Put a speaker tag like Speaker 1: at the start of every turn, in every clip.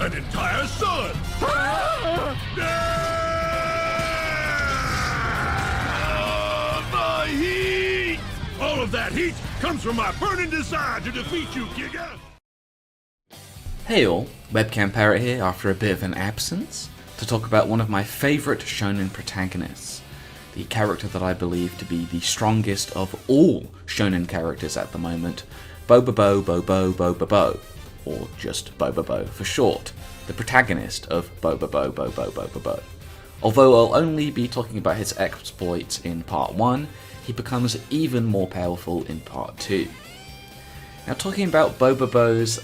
Speaker 1: an entire sun! My heat! All of that heat comes from my burning desire to defeat you, Giga!
Speaker 2: Hey all, WebCamParrot here after a bit of an absence to talk about one of my favourite shonen protagonists, the character that I believe to be the strongest of all shonen characters at the moment, Bobobo-Bo Bo-bobo, or just Bobobo for short, the protagonist of Bobobo-Bo Bo-bobo. Although I'll only be talking about his exploits in part 1, he becomes even more powerful in part 2. Now talking about Bobobo's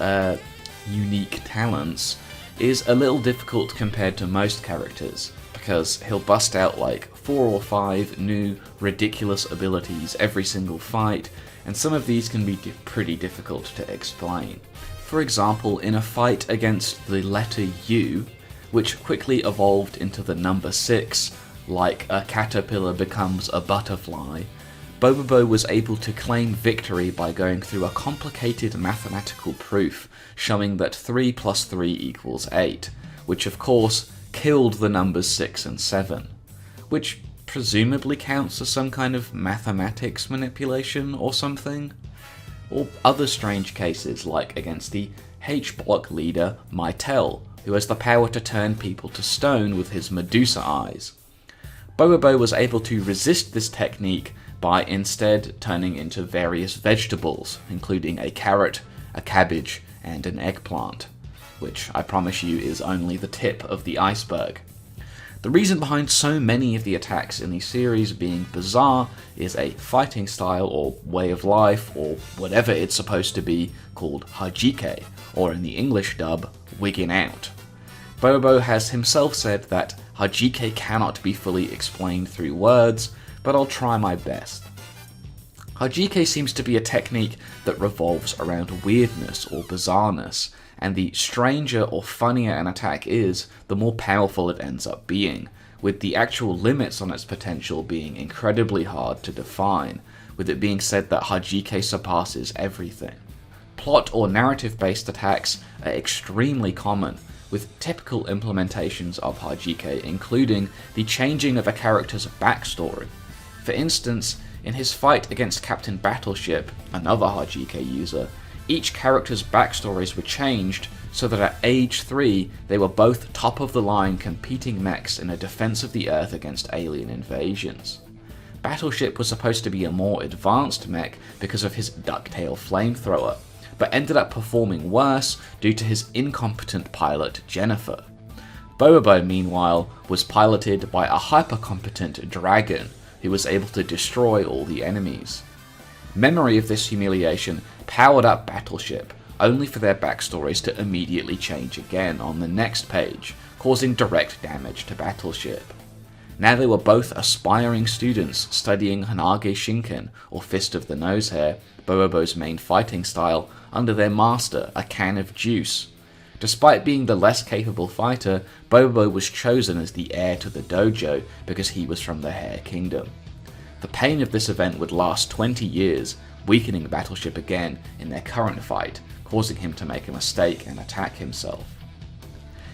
Speaker 2: unique talents is a little difficult compared to most characters, because he'll bust out like 4 or 5 new ridiculous abilities every single fight, and some of these can be pretty difficult to explain. For example, in a fight against the letter U, which quickly evolved into the number 6, like a caterpillar becomes a butterfly, Bobobo was able to claim victory by going through a complicated mathematical proof showing that 3 plus 3 equals 8, which of course killed the numbers 6 and 7, which presumably counts as some kind of mathematics manipulation or something. Or other strange cases like against the H-block leader Mytel, who has the power to turn people to stone with his Medusa eyes. Bobobo was able to resist this technique by instead turning into various vegetables, including a carrot, a cabbage, and an eggplant, which I promise you is only the tip of the iceberg. The reason behind so many of the attacks in the series being bizarre is a fighting style or way of life or whatever it's supposed to be called Hajike, or in the English dub, wigging out. Bobobo has himself said that Hajike cannot be fully explained through words, but I'll try my best. Hajike seems to be a technique that revolves around weirdness or bizarreness, and the stranger or funnier an attack is, the more powerful it ends up being, with the actual limits on its potential being incredibly hard to define, with it being said that Hajike surpasses everything. Plot or narrative-based attacks are extremely common, with typical implementations of Hajike including the changing of a character's backstory. For instance, in his fight against Captain Battleship, another Hajike user, each character's backstories were changed so that at age 3 they were both top-of-the-line competing mechs in a defense of the Earth against alien invasions. Battleship was supposed to be a more advanced mech because of his ducktail flamethrower, but ended up performing worse due to his incompetent pilot Jennifer. Bobobo, meanwhile, was piloted by a hyper-competent dragon who was able to destroy all the enemies. Memory of this humiliation powered up Battleship, only for their backstories to immediately change again on the next page, causing direct damage to Battleship. Now they were both aspiring students studying Hanage Shinken, or Fist of the Nosehair, Bobobo's main fighting style, under their master, a can of juice. Despite being the less capable fighter, Bobobo was chosen as the heir to the dojo because he was from the Hair Kingdom. The pain of this event would last 20 years, weakening Battleship again in their current fight, causing him to make a mistake and attack himself.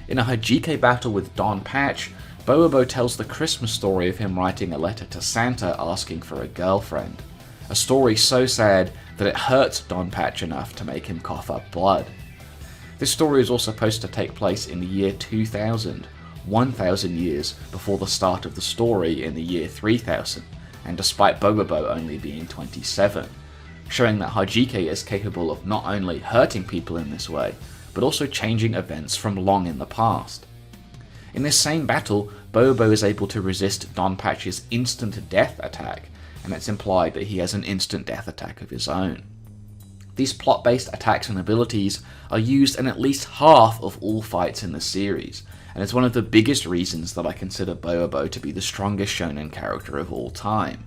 Speaker 2: In a Hajike battle with Don Patch, Bobobo tells the Christmas story of him writing a letter to Santa asking for a girlfriend. A story so sad that it hurts Don Patch enough to make him cough up blood. This story is all supposed to take place in the year 2000, 1000 years before the start of the story in the year 3000, and despite Bobobo only being 27, showing that Hajike is capable of not only hurting people in this way, but also changing events from long in the past. In this same battle, Bobobo is able to resist Don Patch's instant death attack, and it's implied that he has an instant death attack of his own. These plot-based attacks and abilities are used in at least half of all fights in the series, and it's one of the biggest reasons that I consider Bobobo to be the strongest shonen character of all time.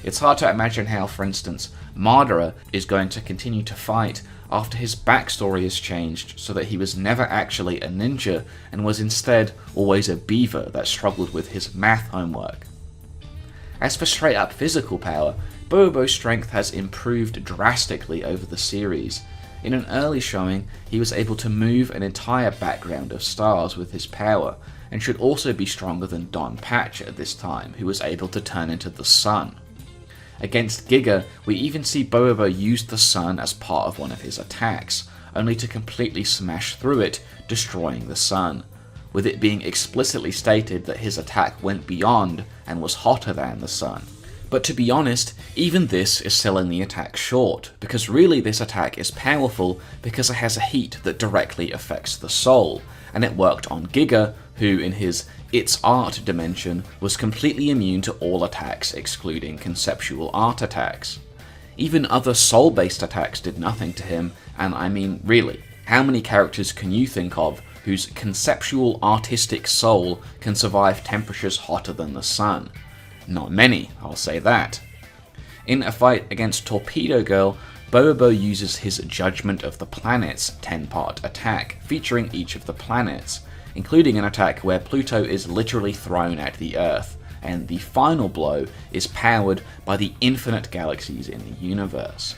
Speaker 2: It's hard to imagine how, for instance, Madara is going to continue to fight after his backstory is changed so that he was never actually a ninja and was instead always a beaver that struggled with his math homework. As for straight up physical power, Bobobo's strength has improved drastically over the series. In an early showing, he was able to move an entire background of stars with his power, and should also be stronger than Don Patch at this time, who was able to turn into the sun. Against Giga, we even see Bobobo use the sun as part of one of his attacks, only to completely smash through it, destroying the sun, with it being explicitly stated that his attack went beyond and was hotter than the sun. But to be honest, even this is selling the attack short, because really this attack is powerful because it has a heat that directly affects the soul, and it worked on Giga, who in his It's Art dimension was completely immune to all attacks excluding conceptual art attacks. Even other soul-based attacks did nothing to him, and I mean really, how many characters can you think of whose conceptual artistic soul can survive temperatures hotter than the sun? Not many, I'll say that. In a fight against Torpedo Girl, Bobobo uses his Judgment of the Planets 10-part attack, featuring each of the planets, including an attack where Pluto is literally thrown at the Earth, and the final blow is powered by the infinite galaxies in the universe.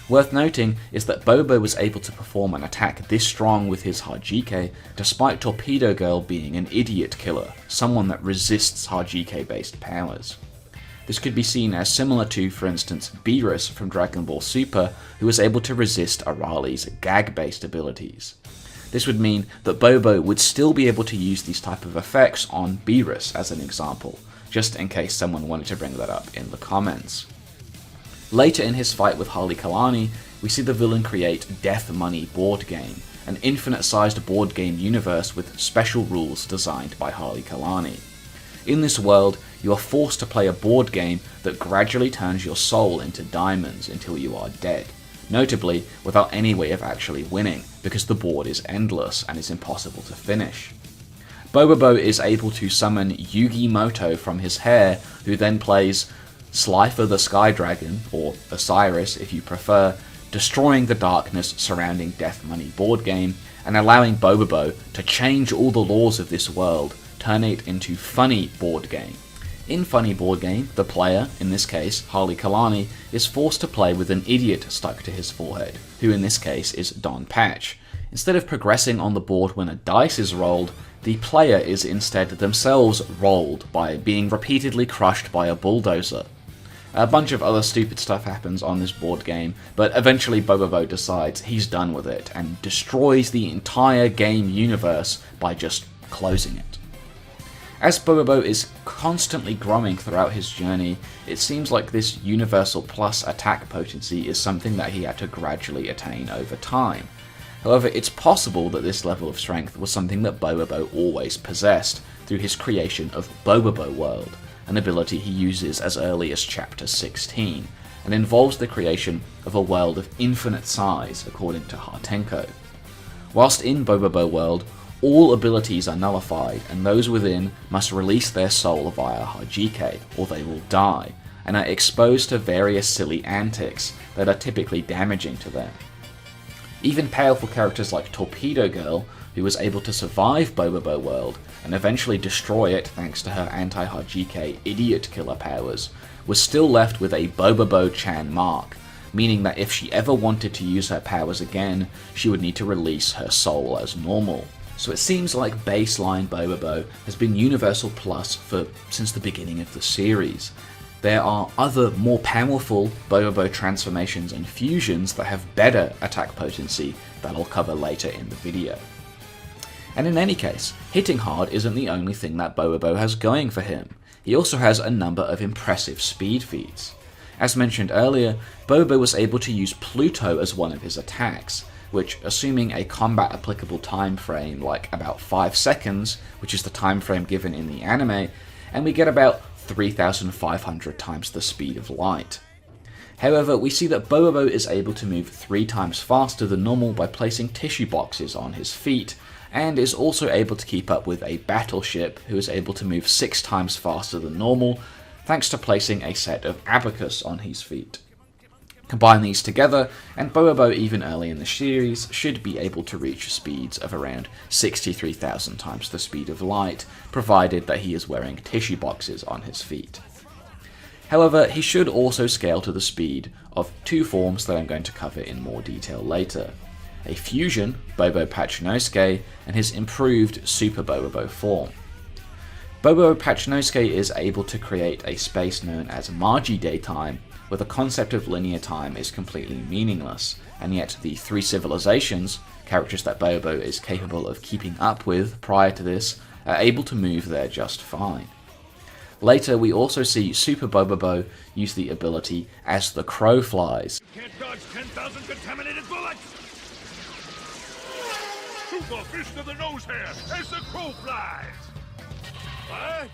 Speaker 2: Worth noting is that Bobo was able to perform an attack this strong with his Hajike, despite Torpedo Girl being an idiot killer, someone that resists Hajike-based powers. This could be seen as similar to, for instance, Beerus from Dragon Ball Super, who was able to resist Aralee's gag-based abilities. This would mean that Bobo would still be able to use these type of effects on Beerus as an example, just in case someone wanted to bring that up in the comments. Later in his fight with Harley Kalani, we see the villain create Death Money Board Game, an infinite-sized board game universe with special rules designed by Harley Kalani. In this world, you are forced to play a board game that gradually turns your soul into diamonds until you are dead, notably without any way of actually winning, because the board is endless and is impossible to finish. Bobobo is able to summon Yugi Moto from his hair, who then plays Slifer the Sky Dragon, or Osiris if you prefer, destroying the darkness surrounding Death Money Board Game, and allowing Bobobo to change all the laws of this world, turning it into Funny Board Game. In Funny Board Game, the player, in this case Harley Kalani, is forced to play with an idiot stuck to his forehead, who in this case is Don Patch. Instead of progressing on the board when a dice is rolled, the player is instead themselves rolled by being repeatedly crushed by a bulldozer. A bunch of other stupid stuff happens on this board game, but eventually Bobobo decides he's done with it and destroys the entire game universe by just closing it. As Bobobo is constantly growing throughout his journey, it seems like this Universal Plus attack potency is something that he had to gradually attain over time. However, it's possible that this level of strength was something that Bobobo always possessed through his creation of Bobobo World, an ability he uses as early as Chapter 16, and involves the creation of a world of infinite size, according to Hartenko. Whilst in Bobobo World, all abilities are nullified, and those within must release their soul via Hajike, or they will die, and are exposed to various silly antics that are typically damaging to them. Even powerful characters like Torpedo Girl, who was able to survive Bobobo World and eventually destroy it thanks to her anti-Hajike idiot killer powers, was still left with a Bobobo-chan mark, meaning that if she ever wanted to use her powers again, she would need to release her soul as normal. So it seems like baseline Bobobo has been Universal Plus since the beginning of the series. There are other more powerful Bobobo transformations and fusions that have better attack potency that I'll cover later in the video. And in any case, hitting hard isn't the only thing that Bobobo has going for him. He also has a number of impressive speed feats. As mentioned earlier, Bobobo was able to use Pluto as one of his attacks, which, assuming a combat applicable time frame like about 5 seconds, which is the time frame given in the anime, and we get about 3,500 times the speed of light. However, we see that Bobobo is able to move 3 times faster than normal by placing tissue boxes on his feet, and is also able to keep up with a battleship who is able to move 6 times faster than normal, thanks to placing a set of abacus on his feet. Combine these together, and Bobobo, even early in the series, should be able to reach speeds of around 63,000 times the speed of light, provided that he is wearing tissue boxes on his feet. However, he should also scale to the speed of 2 forms that I'm going to cover in more detail later. a fusion, Bobo-Pachinosuke, and his improved Super Bobobo form. Bobo-Pachinosuke is able to create a space known as Margi Daytime, where the concept of linear time is completely meaningless, and yet the three civilizations, characters that Bobo is capable of keeping up with prior to this, are able to move there just fine. Later, we also see Super Bobobo use the ability as the crow flies.
Speaker 1: Can't dodge 10,000 contaminated bullets! Shoot the fish to the nose hair as the crow flies! What?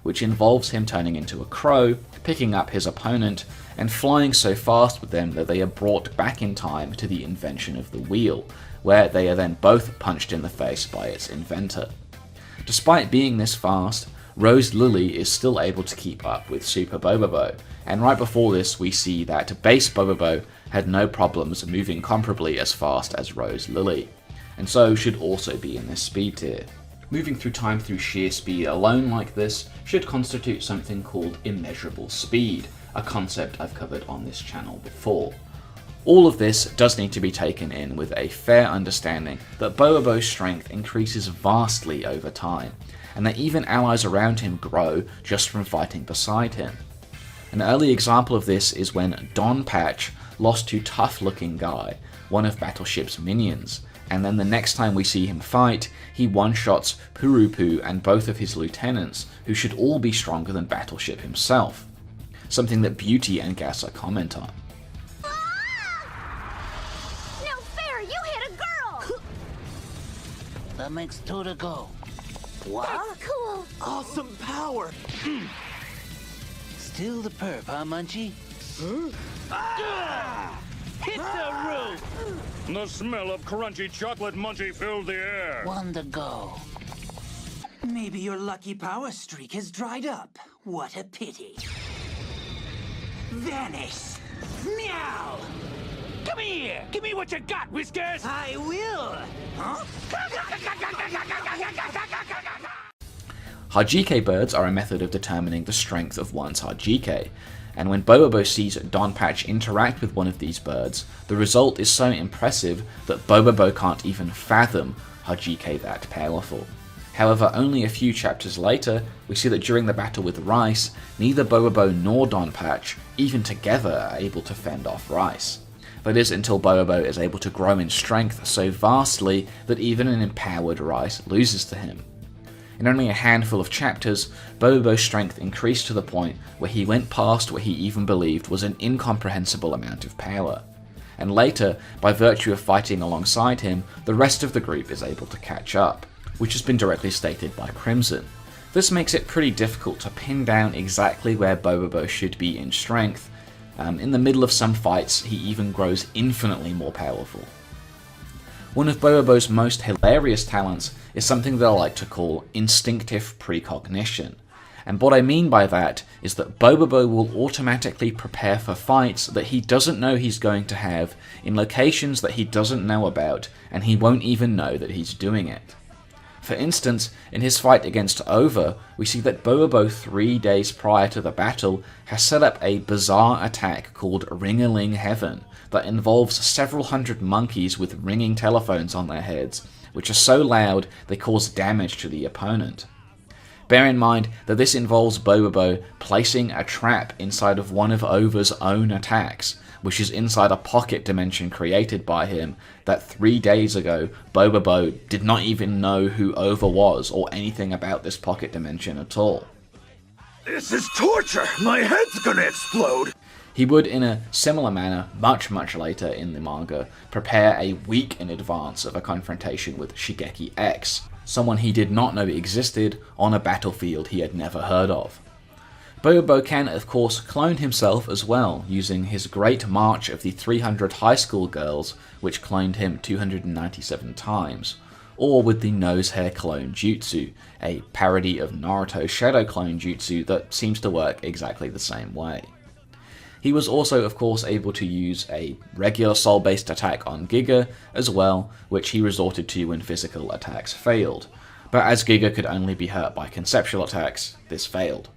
Speaker 2: Which involves him turning into a crow, picking up his opponent, and flying so fast with them that they are brought back in time to the invention of the wheel, where they are then both punched in the face by its inventor. Despite being this fast, Rose Lily is still able to keep up with Super Bobobo, and right before this we see that Base Bobobo had no problems moving comparably as fast as Rose Lily, and so should also be in this speed tier. Moving through time through sheer speed alone like this should constitute something called Immeasurable Speed, a concept I've covered on this channel before. All of this does need to be taken in with a fair understanding that Bobobo's strength increases vastly over time, and that even allies around him grow just from fighting beside him. An early example of this is when Don Patch lost to Tough Looking Guy, one of Battleship's minions, and then the next time we see him fight, he one-shots Purupu and both of his lieutenants, who should all be stronger than Battleship himself, something that Beauty and Gassa comment on.
Speaker 3: No fair, you hit a girl!
Speaker 4: That makes two to go. What?
Speaker 3: That's cool!
Speaker 4: Awesome power! Still the perp, huh, Munchie? Hit the roof!
Speaker 1: The smell of crunchy chocolate munchie filled the air.
Speaker 4: One to go.
Speaker 5: Maybe your lucky power streak has dried up. What a pity. Vanish! Meow!
Speaker 1: Come here! Give me what you got, Whiskers!
Speaker 5: I will! Huh?
Speaker 2: Hajike birds are a method of determining the strength of one's Hajike, and when Bobobo sees Don Patch interact with one of these birds, the result is so impressive that Bobobo can't even fathom Hajike that powerful. However, only a few chapters later, we see that during the battle with Rice, neither Bobobo nor Don Patch, even together, are able to fend off Rice. That is until Bobobo is able to grow in strength so vastly that even an empowered Rice loses to him. In only a handful of chapters, Bobobo's strength increased to the point where he went past what he even believed was an incomprehensible amount of power. And later, by virtue of fighting alongside him, the rest of the group is able to catch up, which has been directly stated by Crimson. This makes it pretty difficult to pin down exactly where Bobobo should be in strength. In the middle of some fights, he even grows infinitely more powerful. One of Bobobo's most hilarious talents is something that I like to call Instinctive Precognition. And what I mean by that is that Bobobo will automatically prepare for fights that he doesn't know he's going to have in locations that he doesn't know about, and he won't even know that he's doing it. For instance, in his fight against Over, we see that Bobobo 3 days prior to the battle has set up a bizarre attack called Ring-a-Ling Heaven that involves several hundred monkeys with ringing telephones on their heads, which are so loud they cause damage to the opponent. Bear in mind that this involves Bobobo placing a trap inside of one of Over's own attacks, which is inside a pocket dimension created by him that 3 days ago Bobobo did not even know who Over was or anything about this pocket dimension at all.
Speaker 1: This is torture! My head's gonna explode!
Speaker 2: He would, in a similar manner, much later in the manga, prepare a week in advance of a confrontation with Shigeki X, someone he did not know existed on a battlefield he had never heard of. Bobobo can, of course, clone himself as well, using his Great March of the 300 High School Girls, which cloned him 297 times, or with the Nose Hair Clone Jutsu, a parody of Naruto's Shadow Clone Jutsu that seems to work exactly the same way. He was also, of course, able to use a regular soul-based attack on Giga as well, which he resorted to when physical attacks failed, but as Giga could only be hurt by conceptual attacks, this failed.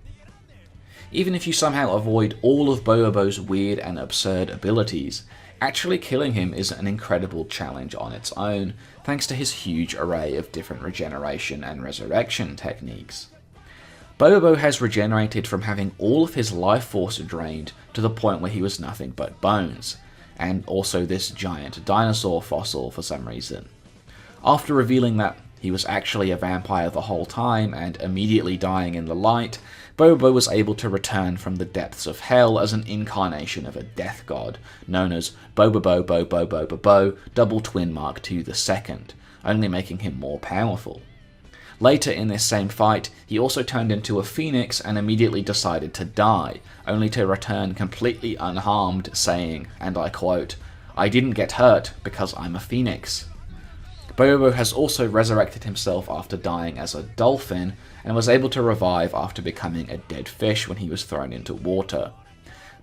Speaker 2: Even if you somehow avoid all of Bobobo's weird and absurd abilities, Actually killing him is an incredible challenge on its own, thanks to his huge array of different regeneration and resurrection techniques. Bobobo has regenerated from having all of his life force drained to the point where he was nothing but bones, and also this giant dinosaur fossil for some reason. After revealing that he was actually a vampire the whole time and immediately dying in the light, Bobobo was able to return from the depths of hell as an incarnation of a death god, known as Bobobo-Bo Bo-bobo, double twin Mark II II, only making him more powerful. Later in this same fight, he also turned into a phoenix and immediately decided to die, only to return completely unharmed, saying, and I quote, "I didn't get hurt because I'm a phoenix." Bobobo has also resurrected himself after dying as a dolphin, and was able to revive after becoming a dead fish when he was thrown into water.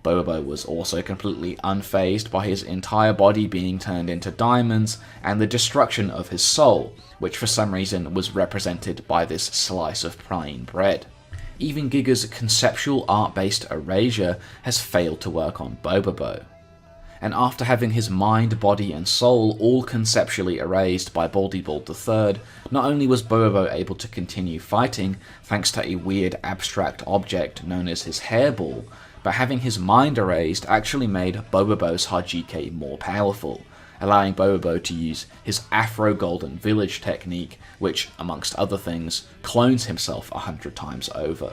Speaker 2: Bobobo was also completely unfazed by his entire body being turned into diamonds, and the destruction of his soul, which for some reason was represented by this slice of plain bread. Even Giga's conceptual art-based erasure has failed to work on Bobobo. And after having his mind, body and soul all conceptually erased by Bobobo III, not only was Bobobo able to continue fighting thanks to a weird abstract object known as his hairball, but having his mind erased actually made Bobobo's Hajike more powerful, allowing Bobobo to use his Afro Golden Village technique, which, amongst other things, clones himself 100 times over.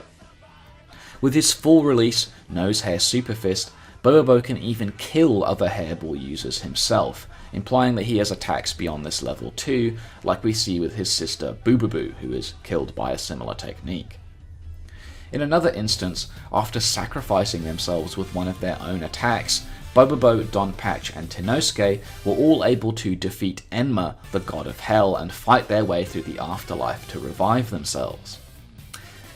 Speaker 2: With his full release Nose Hair Super Fist, Bobobo can even kill other hairball users himself, implying that he has attacks beyond this level too, like we see with his sister Boobaboo, who is killed by a similar technique. In another instance, after sacrificing themselves with one of their own attacks, Bobobo, Don Patch and Tenosuke were all able to defeat Enma, the god of hell, and fight their way through the afterlife to revive themselves.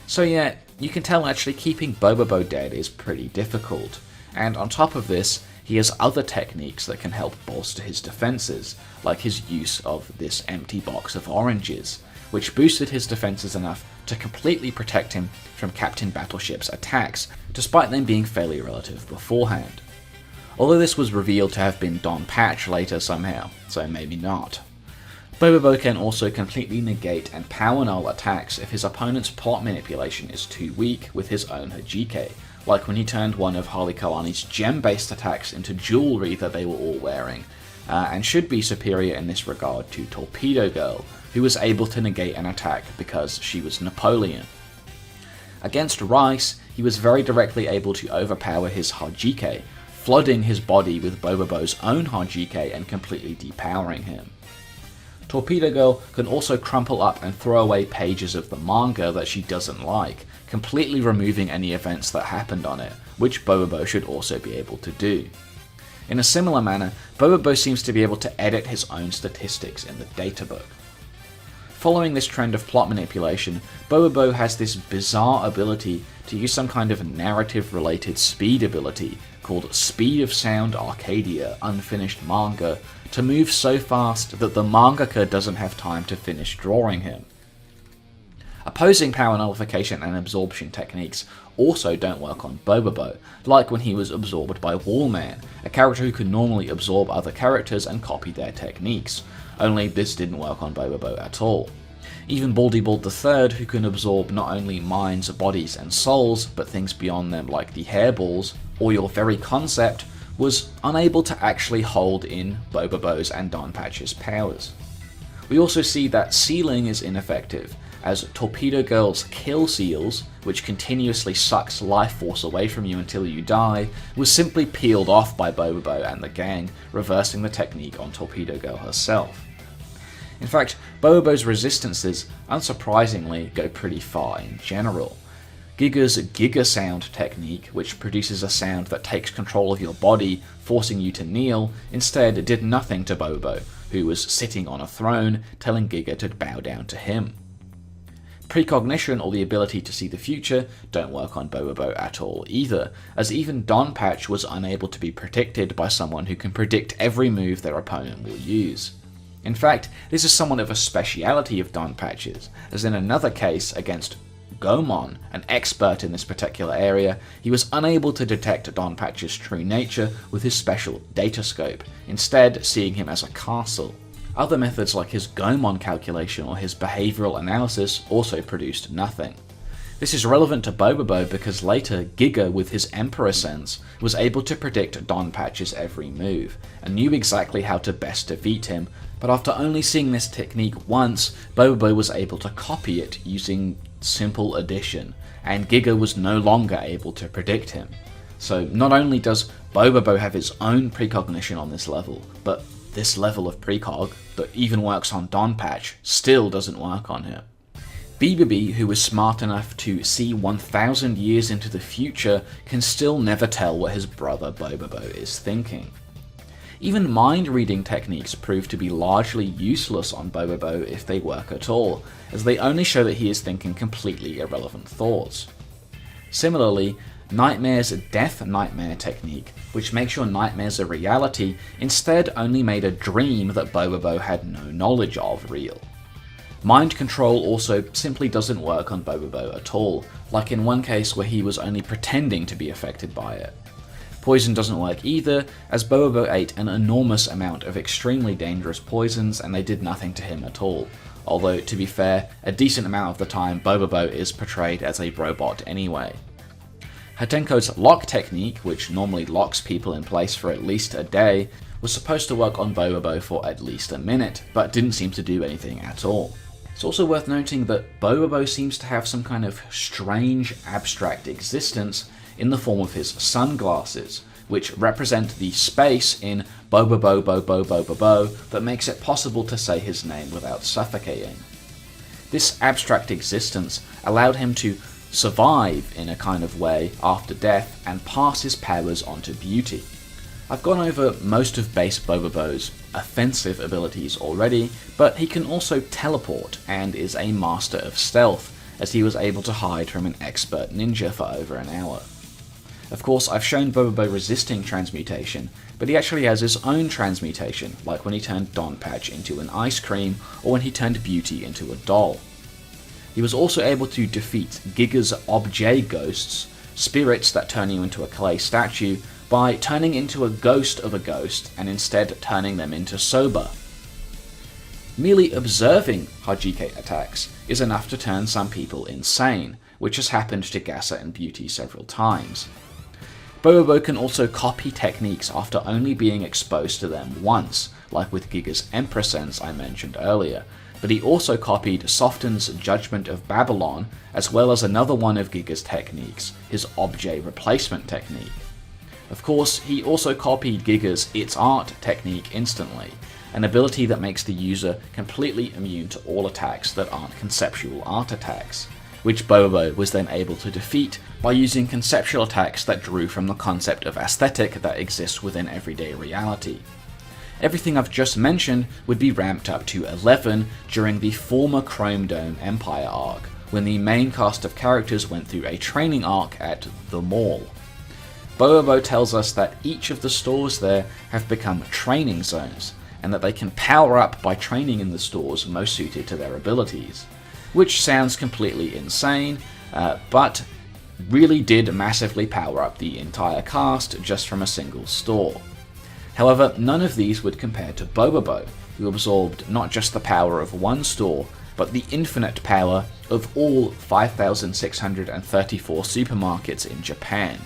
Speaker 2: So yeah, you can tell actually keeping Bobobo dead is pretty difficult. And on top of this, he has other techniques that can help bolster his defenses, like his use of this empty box of oranges, which boosted his defenses enough to completely protect him from Captain Battleship's attacks, despite them being fairly relative beforehand. Although this was revealed to have been Don Patch later somehow, so maybe not. Bobobo can also completely negate and power null attacks if his opponent's plot manipulation is too weak with his own Hajike, like when he turned one of Harley Kalani's gem-based attacks into jewelry that they were all wearing, and should be superior in this regard to Torpedo Girl, who was able to negate an attack because she was Napoleon. Against Rice, he was very directly able to overpower his Hajike, flooding his body with Bobobo's own Hajike and completely depowering him. Torpedo Girl can also crumple up and throw away pages of the manga that she doesn't like, completely removing any events that happened on it, which Bobobo should also be able to do. In a similar manner, Bobobo seems to be able to edit his own statistics in the databook. Following this trend of plot manipulation, Bobobo has this bizarre ability to use some kind of narrative-related speed ability called Speed of Sound Arcadia Unfinished Manga to move so fast that the mangaka doesn't have time to finish drawing him. Opposing power nullification and absorption techniques also don't work on Bobobo, like when he was absorbed by Wallman, a character who could normally absorb other characters and copy their techniques, only this didn't work on Bobobo at all. Even Bobobo III, who can absorb not only minds, bodies and souls, but things beyond them like the hairballs, or your very concept, was unable to actually hold in Bobobo's and Don Patch's powers. We also see that sealing is ineffective, as Torpedo Girl's Kill Seals, which continuously sucks life force away from you until you die, was simply peeled off by Bobobo and the gang, reversing the technique on Torpedo Girl herself. In fact, Bobobo's resistances, unsurprisingly, go pretty far in general. Giga's Giga Sound technique, which produces a sound that takes control of your body, forcing you to kneel, instead did nothing to Bobobo, who was sitting on a throne, telling Giga to bow down to him. Precognition, or the ability to see the future, don't work on Bobobo at all either, as even Don Patch was unable to be predicted by someone who can predict every move their opponent will use. In fact, this is somewhat of a speciality of Don Patch's, as in another case against Gomon, an expert in this particular area, he was unable to detect Donpatch's true nature with his special datascope, instead seeing him as a castle. Other methods like his Gomon calculation or his behavioral analysis also produced nothing. This is relevant to Bobobo because later Giga, with his Emperor sense, was able to predict Donpatch's every move, and knew exactly how to best defeat him, but after only seeing this technique once, Bobobo was able to copy it using simple addition, and Giga was no longer able to predict him. So not only does Bobobo have his own precognition on this level, but this level of precog that even works on Donpatch still doesn't work on him. Bibibi, who is smart enough to see 1,000 years into the future, can still never tell what his brother Bobobo is thinking. Even mind-reading techniques prove to be largely useless on Bobobo if they work at all, as they only show that he is thinking completely irrelevant thoughts. Similarly, Nightmare's Death Nightmare technique, which makes your nightmares a reality, instead only made a dream that Bobobo had no knowledge of real. Mind control also simply doesn't work on Bobobo at all, like in one case where he was only pretending to be affected by it. Poison doesn't work either, as Bobobo ate an enormous amount of extremely dangerous poisons and they did nothing to him at all. Although, to be fair, a decent amount of the time Bobobo is portrayed as a robot anyway. Hatenko's lock technique, which normally locks people in place for at least a day, was supposed to work on Bobobo for at least a minute, but didn't seem to do anything at all. It's also worth noting that Bobobo seems to have some kind of strange abstract existence in the form of his sunglasses, which represent the space in Bobobo-Bo-bobo-bo that makes it possible to say his name without suffocating. This abstract existence allowed him to survive in a kind of way after death and pass his powers on to Beauty. I've gone over most of base Bobobo's offensive abilities already, but he can also teleport and is a master of stealth, as he was able to hide from an expert ninja for over an hour. Of course, I've shown Bobobo resisting transmutation, but he actually has his own transmutation, like when he turned Donpatch into an ice cream, or when he turned Beauty into a doll. He was also able to defeat Giga's objet ghosts, spirits that turn you into a clay statue, by turning into a ghost of a ghost and instead turning them into soba. Merely observing Hajike attacks is enough to turn some people insane, which has happened to Gassa and Beauty several times. Bobobo can also copy techniques after only being exposed to them once, like with Giga's Emperor sense I mentioned earlier, but he also copied Soften's Judgment of Babylon, as well as another one of Giga's techniques, his objet replacement technique. Of course, he also copied Giga's It's Art technique instantly, an ability that makes the user completely immune to all attacks that aren't conceptual art attacks, which Bobobo was then able to defeat by using conceptual attacks that drew from the concept of aesthetic that exists within everyday reality. Everything I've just mentioned would be ramped up to 11 during the former Chrome Dome Empire arc, when the main cast of characters went through a training arc at the mall. Bobobo tells us that each of the stores there have become training zones, and that they can power up by training in the stores most suited to their abilities, which sounds completely insane, but really did massively power up the entire cast just from a single store. However, none of these would compare to Bobobo, who absorbed not just the power of one store, but the infinite power of all 5,634 supermarkets in Japan,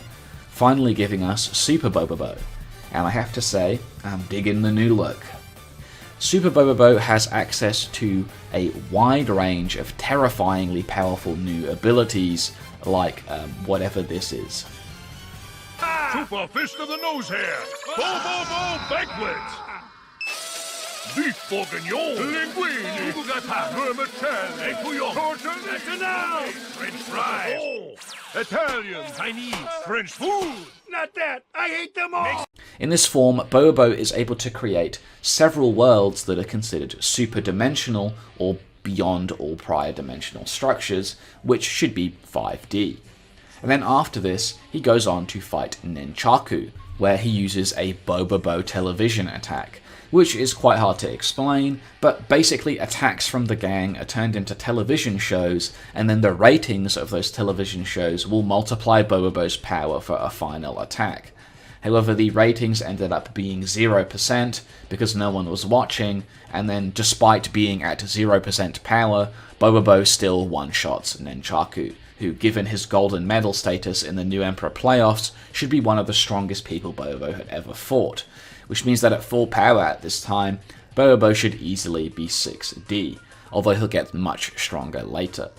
Speaker 2: finally giving us Super Bobobo. And I have to say, I'm digging the new look. Super Bobobo has access to a wide range of terrifyingly powerful new abilities, like whatever this is.
Speaker 1: Super Fist of the Nose Hair! Bobobo Banquet! Beef bourguignon! Linguine! Vermicelli! Bouillon! Tortellini! French fries! Oh, Italian! Chinese! French food! Not that! I hate them all!
Speaker 2: In this form, Bobobo is able to create several worlds that are considered super-dimensional or beyond all prior dimensional structures, which should be 5D. And then after this, he goes on to fight Nunchaku, where he uses a Bobobo television attack, which is quite hard to explain, but basically attacks from the gang are turned into television shows, and then the ratings of those television shows will multiply Bobobo's power for a final attack. However, the ratings ended up being 0% because no one was watching, and then despite being at 0% power, Bobobo still one-shots Nunchaku, who, given his golden medal status in the New Emperor playoffs, should be one of the strongest people Bobobo had ever fought, which means that at full power at this time, Bobobo should easily be 6D, although he'll get much stronger later.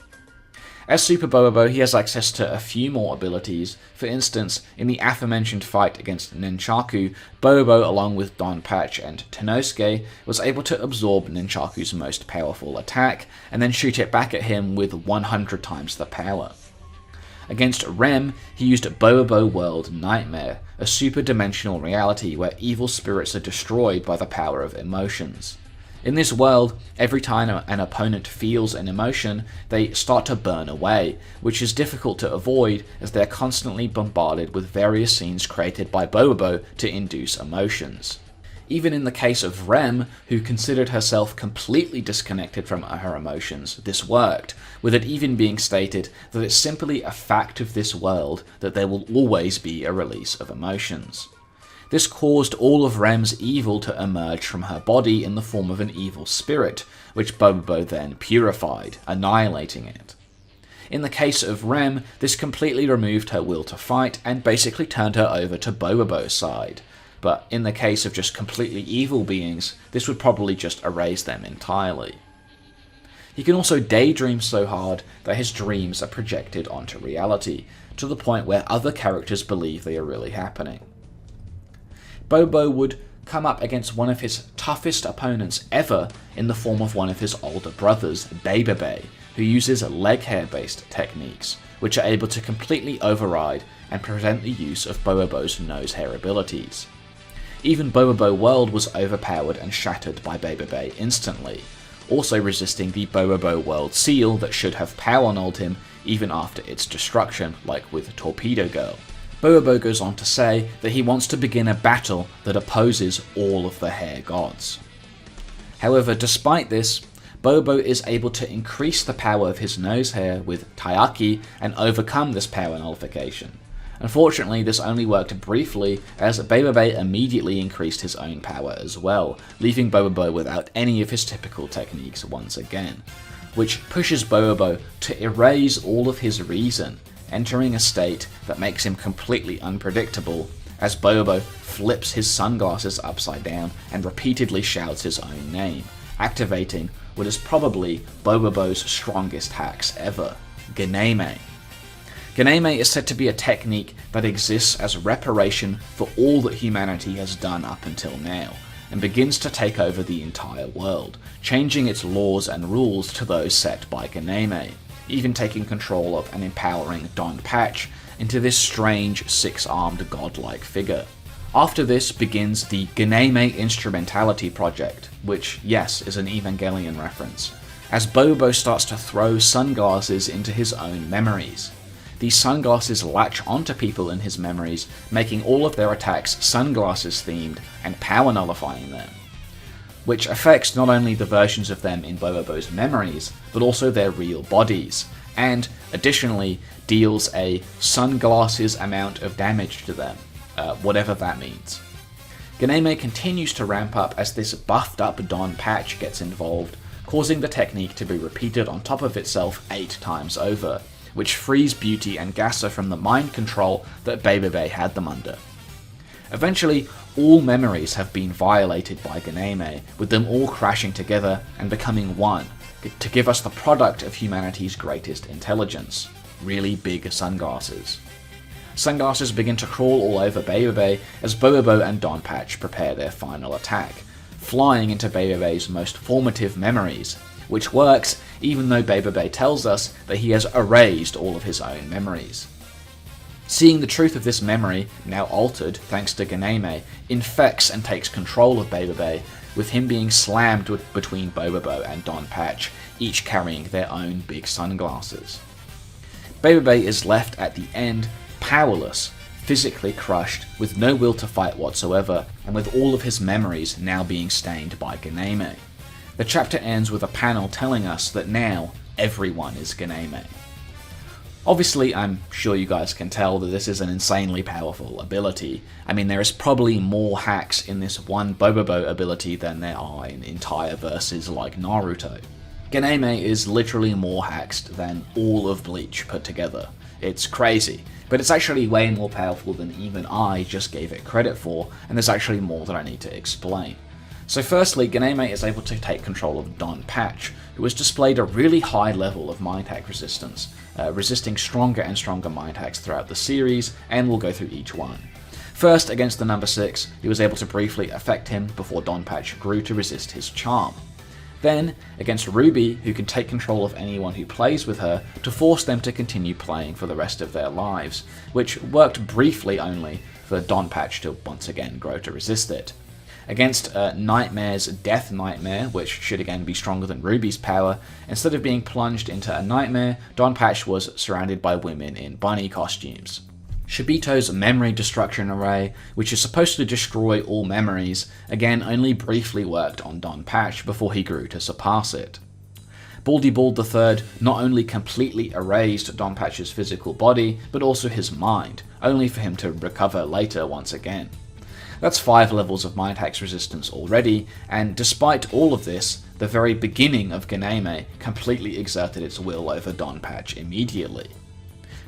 Speaker 2: As Super Bobobo, he has access to a few more abilities. For instance, in the aforementioned fight against Nunchaku, Bobobo, along with Don Patch and Tenosuke, was able to absorb Nunchaku's most powerful attack, and then shoot it back at him with 100 times the power. Against Rem, he used Bobobo World Nightmare, a super-dimensional reality where evil spirits are destroyed by the power of emotions. In this world, every time an opponent feels an emotion, they start to burn away, which is difficult to avoid as they are constantly bombarded with various scenes created by Bobobo to induce emotions. Even in the case of Rem, who considered herself completely disconnected from her emotions, this worked, with it even being stated that it's simply a fact of this world that there will always be a release of emotions. This caused all of Rem's evil to emerge from her body in the form of an evil spirit, which Bobobo then purified, annihilating it. In the case of Rem, this completely removed her will to fight and basically turned her over to Bobobo's side. But in the case of just completely evil beings, this would probably just erase them entirely. He can also daydream so hard that his dreams are projected onto reality, to the point where other characters believe they are really happening. Bobo would come up against one of his toughest opponents ever in the form of one of his older brothers, Bebe, who uses leg hair based techniques, which are able to completely override and prevent the use of Bobobo's nose hair abilities. Even Bobobo World was overpowered and shattered by Bebe instantly, also resisting the Bobobo World seal that should have power nulled him even after its destruction, like with Torpedo Girl. Bobobo goes on to say that he wants to begin a battle that opposes all of the hair gods. However, despite this, Bobobo is able to increase the power of his nose hair with Taiyaki and overcome this power nullification. Unfortunately, this only worked briefly, as Bebe immediately increased his own power as well, leaving Bobobo without any of his typical techniques once again, which pushes Bobobo to erase all of his reason, entering a state that makes him completely unpredictable, as Bobobo flips his sunglasses upside down and repeatedly shouts his own name, activating what is probably Bobobo's strongest hacks ever, Ganeme. Ganeme is said to be a technique that exists as reparation for all that humanity has done up until now, and begins to take over the entire world, changing its laws and rules to those set by Ganeme, even taking control of and empowering Don Patch into this strange six-armed godlike figure. After this begins the Ganeme Instrumentality Project, which, yes, is an Evangelion reference, as Bobobo starts to throw sunglasses into his own memories. These sunglasses latch onto people in his memories, making all of their attacks sunglasses themed and power nullifying them, which affects not only the versions of them in Bobobo's memories, but also their real bodies, and additionally deals a sunglasses amount of damage to them, whatever that means. Ganeme continues to ramp up as this buffed up Don Patch gets involved, causing the technique to be repeated on top of itself 8 times over, which frees Beauty and Gasa from the mind control that Bebe had them under. Eventually, all memories have been violated by Ganeme, with them all crashing together and becoming one, to give us the product of humanity's greatest intelligence, really big sunglasses. Sunglasses begin to crawl all over Bebe as Bobobo and Don Patch prepare their final attack, flying into Bebe's most formative memories, which works even though Bebe tells us that he has erased all of his own memories. Seeing the truth of this memory, now altered thanks to Ganeme, infects and takes control of Bebe, with him being slammed between Bobobo and Don Patch, each carrying their own big sunglasses. Bebe is left at the end powerless, physically crushed, with no will to fight whatsoever, and with all of his memories now being stained by Ganeme. The chapter ends with a panel telling us that now everyone is Ganeme. Obviously, I'm sure you guys can tell that this is an insanely powerful ability. I mean, there is probably more hacks in this one Bobobo ability than there are in entire verses like Naruto. Ganeme is literally more hacked than all of Bleach put together. It's crazy, but it's actually way more powerful than even I just gave it credit for, and there's actually more that I need to explain. So firstly, Ganeme is able to take control of Don Patch, who has displayed a really high level of mind hack resistance, resisting stronger and stronger mind hacks throughout the series, and we'll go through each one. First, against the number 6, he was able to briefly affect him before Don Patch grew to resist his charm. Then, against Ruby, who can take control of anyone who plays with her to force them to continue playing for the rest of their lives, which worked briefly only for Don Patch to once again grow to resist it. Against Nightmare's Death Nightmare, which should again be stronger than Ruby's power, instead of being plunged into a nightmare, Don Patch was surrounded by women in bunny costumes. Shibito's Memory Destruction Array, which is supposed to destroy all memories, again only briefly worked on Don Patch before he grew to surpass it. Baldy Bald III not only completely erased Don Patch's physical body, but also his mind, only for him to recover later once again. That's 5 levels of mind hacks resistance already, and despite all of this, the very beginning of Ganeme completely exerted its will over Don Patch immediately.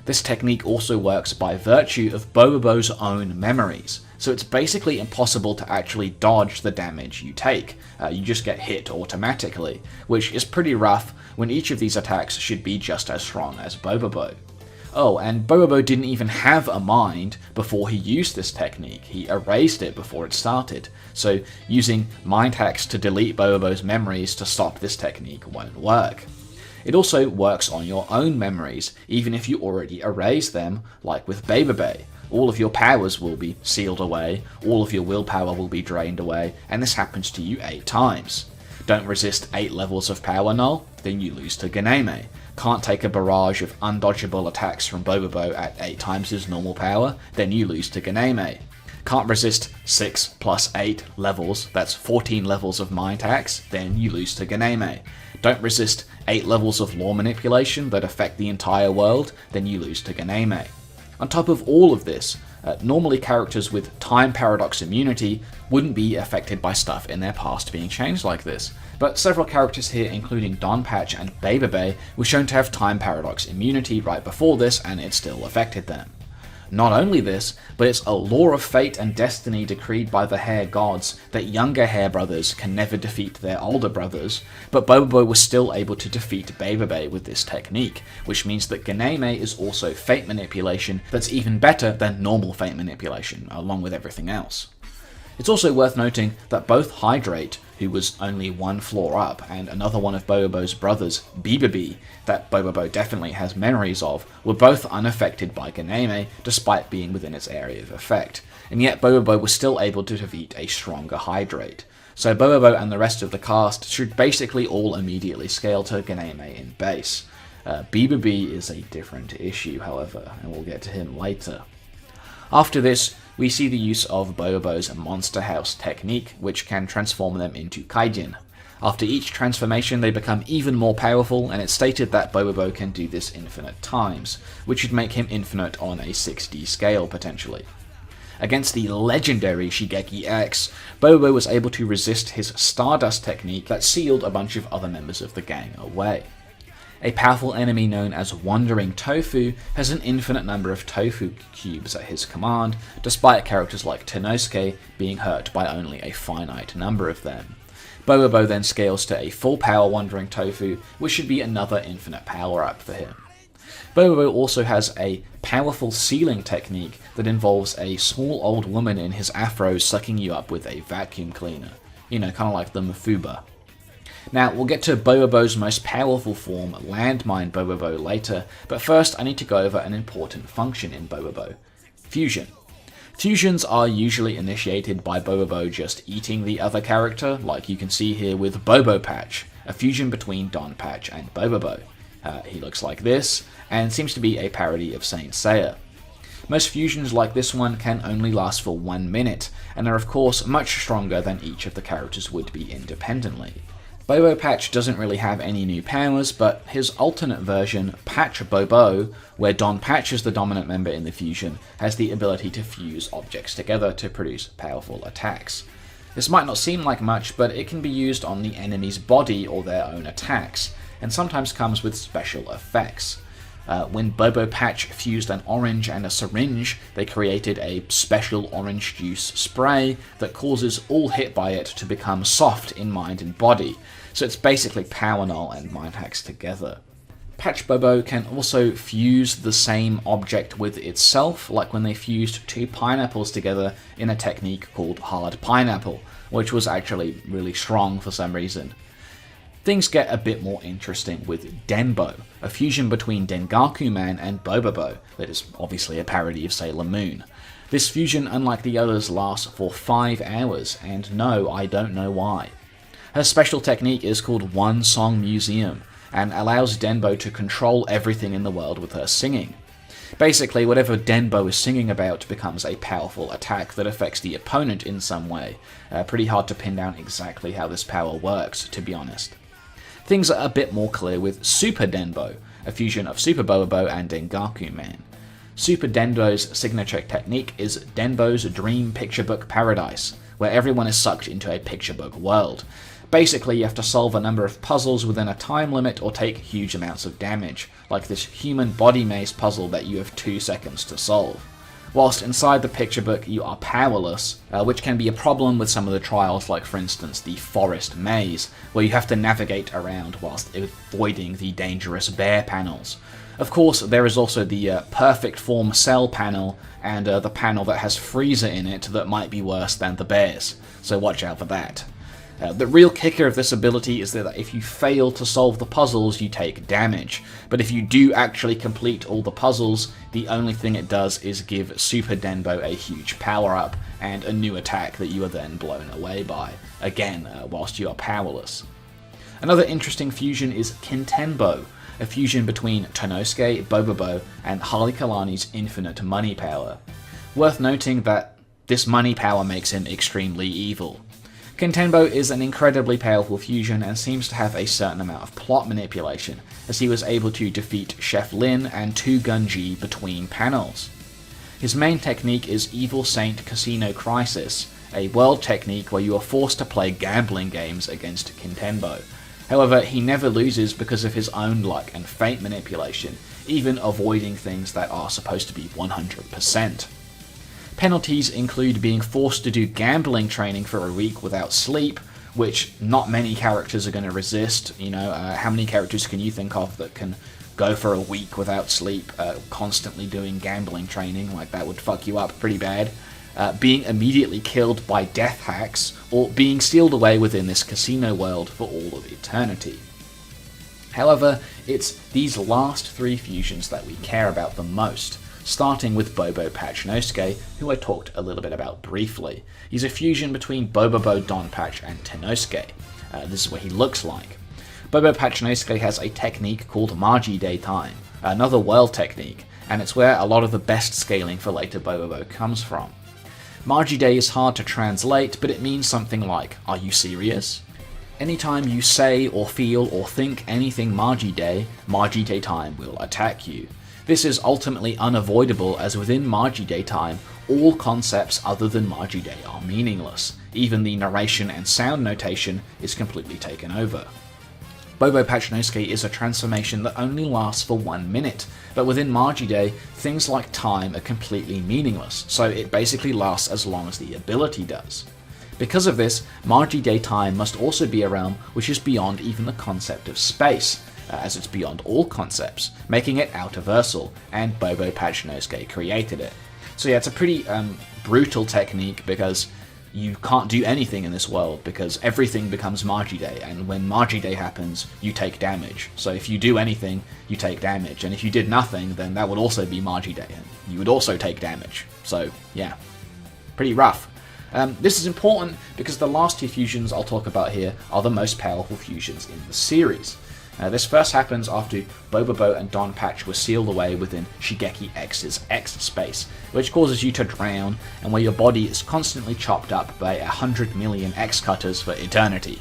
Speaker 2: This technique also works by virtue of Bobobo's own memories, so it's basically impossible to actually dodge the damage you take. You just get hit automatically, which is pretty rough when each of these attacks should be just as strong as Bobobo. Oh, and Bobobo didn't even have a mind before he used this technique. He erased it before it started, so using mind hacks to delete Bobobo's memories to stop this technique won't work. It also works on your own memories, even if you already erase them, like with Bebe. All of your powers will be sealed away, all of your willpower will be drained away, and this happens to you 8 times. Don't resist 8 levels of power null, then you lose to Ganeme. Can't take a barrage of undodgeable attacks from Bobobo at 8 times his normal power, then you lose to Ganeme. Can't resist 6 plus 8 levels, that's 14 levels of mind hacks, then you lose to Ganeme. Don't resist 8 levels of law manipulation that affect the entire world, then you lose to Ganeme. On top of all of this, normally characters with time paradox immunity wouldn't be affected by stuff in their past being changed like this, but several characters here, including Don Patch and Bebe, were shown to have time paradox immunity right before this, and it still affected them. Not only this, but it's a law of fate and destiny decreed by the Hair Gods that younger Hair brothers can never defeat their older brothers, but Bobobo was still able to defeat Bebe with this technique, which means that Ganeme is also fate manipulation that's even better than normal fate manipulation, along with everything else. It's also worth noting that both Hydrate, who was only 1 floor up, and another one of Bobobo's brothers, Bebe, that Bobobo definitely has memories of, were both unaffected by Ganeme, despite being within its area of effect, and yet Bobobo was still able to defeat a stronger Hydrate. So Bobobo and the rest of the cast should basically all immediately scale to Ganeme in base. Bebe is a different issue, however, and we'll get to him later. After this, we see the use of Bobobo's Monster House technique, which can transform them into Kaijin. After each transformation, they become even more powerful, and it's stated that Bobobo can do this infinite times, which would make him infinite on a 6D scale, potentially. Against the legendary Shigeki X, Bobobo was able to resist his Stardust technique that sealed a bunch of other members of the gang away. A powerful enemy known as Wandering Tofu has an infinite number of tofu cubes at his command, despite characters like Tenosuke being hurt by only a finite number of them. Bobobo then scales to a full power Wandering Tofu, which should be another infinite power up for him. Bobobo also has a powerful sealing technique that involves a small old woman in his afro sucking you up with a vacuum cleaner. You know, kind of like the Mafuba. Now, we'll get to Bobobo's most powerful form, Landmine Bobobo, later, but first I need to go over an important function in Bobobo: fusion. Fusions are usually initiated by Bobobo just eating the other character, like you can see here with Bobo Patch, a fusion between Don Patch and Bobobo. He looks like this, and seems to be a parody of Saint Seiya. Most fusions like this one can only last for 1 minute, and are of course much stronger than each of the characters would be independently. Bobo Patch doesn't really have any new powers, but his alternate version, Patch Bobo, where Don Patch is the dominant member in the fusion, has the ability to fuse objects together to produce powerful attacks. This might not seem like much, but it can be used on the enemy's body or their own attacks, and sometimes comes with special effects. When Bobo Patch fused an orange and a syringe, they created a special orange juice spray that causes all hit by it to become soft in mind and body, so it's basically power null and mind hacks together. Patch Bobo can also fuse the same object with itself, like when they fused 2 pineapples together in a technique called Hard Pineapple, which was actually really strong for some reason. Things get a bit more interesting with Denbo, a fusion between Dengaku Man and Bobobo that is obviously a parody of Sailor Moon. This fusion, unlike the others, lasts for 5 hours, and no, I don't know why. Her special technique is called One Song Museum, and allows Denbo to control everything in the world with her singing. Basically, whatever Denbo is singing about becomes a powerful attack that affects the opponent in some way. Pretty hard to pin down exactly how this power works, to be honest. Things are a bit more clear with Super Denbo, a fusion of Super Bobobo and Dengaku Man. Super Denbo's signature technique is Denbo's Dream Picture Book Paradise, where everyone is sucked into a picture book world. Basically, you have to solve a number of puzzles within a time limit or take huge amounts of damage, like this human body maze puzzle that you have 2 seconds to solve. Whilst inside the picture book you are powerless, which can be a problem with some of the trials, like for instance the forest maze, where you have to navigate around whilst avoiding the dangerous bear panels. Of course, there is also the perfect form cell panel, and the panel that has Frieza in it that might be worse than the bears, so watch out for that. The real kicker of this ability is that if you fail to solve the puzzles, you take damage, but if you do actually complete all the puzzles, the only thing it does is give Super Denbo a huge power-up and a new attack that you are then blown away by, again, whilst you are powerless. Another interesting fusion is Kintenbo, a fusion between Tonosuke, Bobobo, and Halekulani's infinite money power. Worth noting that this money power makes him extremely evil. Kintenbo is an incredibly powerful fusion and seems to have a certain amount of plot manipulation, as he was able to defeat Chef Lin and 2 Gunji between panels. His main technique is Evil Saint Casino Crisis, a world technique where you are forced to play gambling games against Kintenbo. However, he never loses because of his own luck and fate manipulation, even avoiding things that are supposed to be 100%. Penalties include being forced to do gambling training for a week without sleep, which not many characters are going to resist. How many characters can you think of that can go for a week without sleep, constantly doing gambling training? Like, that would fuck you up pretty bad. Being immediately killed by death hacks, or being sealed away within this casino world for all of eternity. However, it's these last 3 fusions that we care about the most, starting with Bobo Patch Nosuke, who I talked a little bit about briefly. He's a fusion between Bobobo, Don Patch, and Tenosuke. This is what he looks like. Bobo Patch Nosuke has a technique called Magi Day Time, another world technique, and it's where a lot of the best scaling for later Bobobo comes from. Magi Day is hard to translate, but it means something like, "Are you serious?" Anytime you say or feel or think anything Magi Day Time will attack you. This is ultimately unavoidable, as within Magi Day Time, all concepts other than Magi Day are meaningless. Even the narration and sound notation is completely taken over. Bobo Patch Nosuke is a transformation that only lasts for 1 minute, but within Magi Day, things like time are completely meaningless, so it basically lasts as long as the ability does. Because of this, Magi Day Time must also be a realm which is beyond even the concept of space, as it's beyond all concepts, making it outerversal, and Bobo Patch Nosuke created it. So yeah, it's a pretty brutal technique, because you can't do anything in this world, because everything becomes Magi Day, and when Magi Day happens, you take damage. So if you do anything, you take damage, and if you did nothing, then that would also be Magi Day, and you would also take damage. So yeah, pretty rough. This is important because the last 2 fusions I'll talk about here are the most powerful fusions in the series. This first happens after Bobobo and Don Patch were sealed away within Shigeki X's X space, which causes you to drown, and where your body is constantly chopped up by 100 million X cutters for eternity.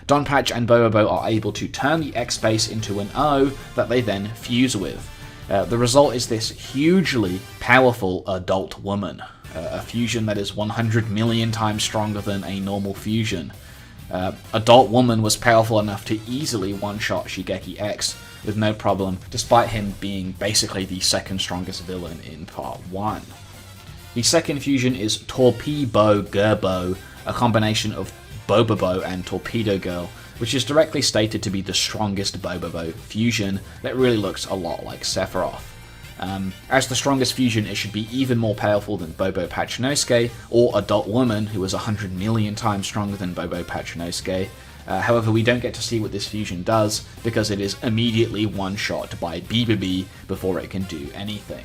Speaker 2: Don Patch and Bobobo are able to turn the X space into an O that they then fuse with. The result is this hugely powerful adult woman, a fusion that is 100 million times stronger than a normal fusion. Adult Woman was powerful enough to easily one-shot Shigeki X with no problem, despite him being basically the second strongest villain in Part 1. The second fusion is Torpedo-Bo, a combination of Bobobo and Torpedo Girl, which is directly stated to be the strongest Bobobo fusion that really looks a lot like Sephiroth. As the strongest fusion, it should be even more powerful than Bobo Patchinosuke, or Adult Woman, who is 100 million times stronger than Bobo Patchinosuke. However, we don't get to see what this fusion does, because it is immediately one-shot by Bobobo before it can do anything.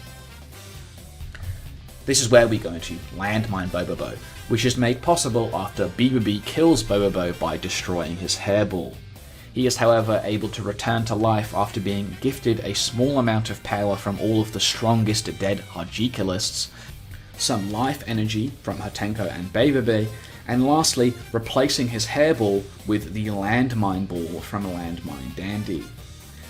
Speaker 2: This is where we go into Landmine Bobobo, which is made possible after Bobobo kills Bobobo by destroying his hairball. He is, however, able to return to life after being gifted a small amount of power from all of the strongest dead Hajikalists, some life energy from Hatenko and Bobobo, and lastly, replacing his hairball with the Landmine Ball from Landmine Dandy.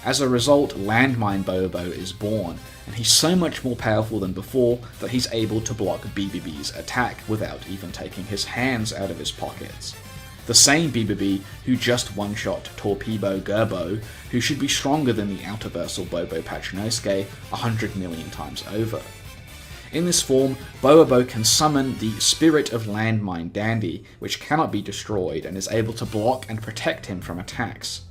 Speaker 2: As a result, Landmine Bobobo is born, and he's so much more powerful than before that he's able to block Bobobo's attack without even taking his hands out of his pockets. The same Bobobo who just one-shot Torpedo Gerbo, who should be stronger than the Outerversal Bobo Patchinosuke 100 million times over. In this form, Bobobo can summon the Spirit of Landmine Dandy, which cannot be destroyed and is able to block and protect him from attacks,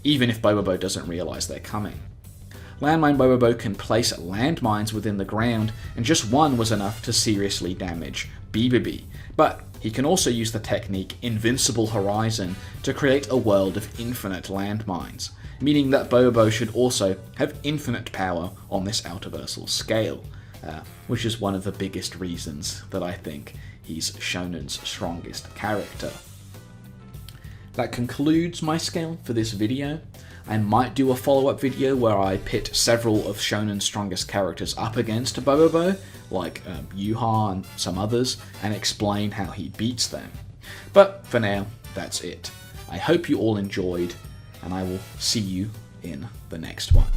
Speaker 2: even if Bobobo doesn't realize they're coming. Landmine Bobobo can place landmines within the ground, and just one was enough to seriously damage Bobobo, but he can also use the technique Invincible Horizon to create a world of infinite landmines, meaning that Bobobo should also have infinite power on this Outerversal scale, which is one of the biggest reasons that I think he's Shonen's strongest character. That concludes my scale for this video. I might do a follow-up video where I pit several of Shonen's strongest characters up against Bobobo, like Yuha and some others, and explain how he beats them. But for now, that's it. I hope you all enjoyed, and I will see you in the next one.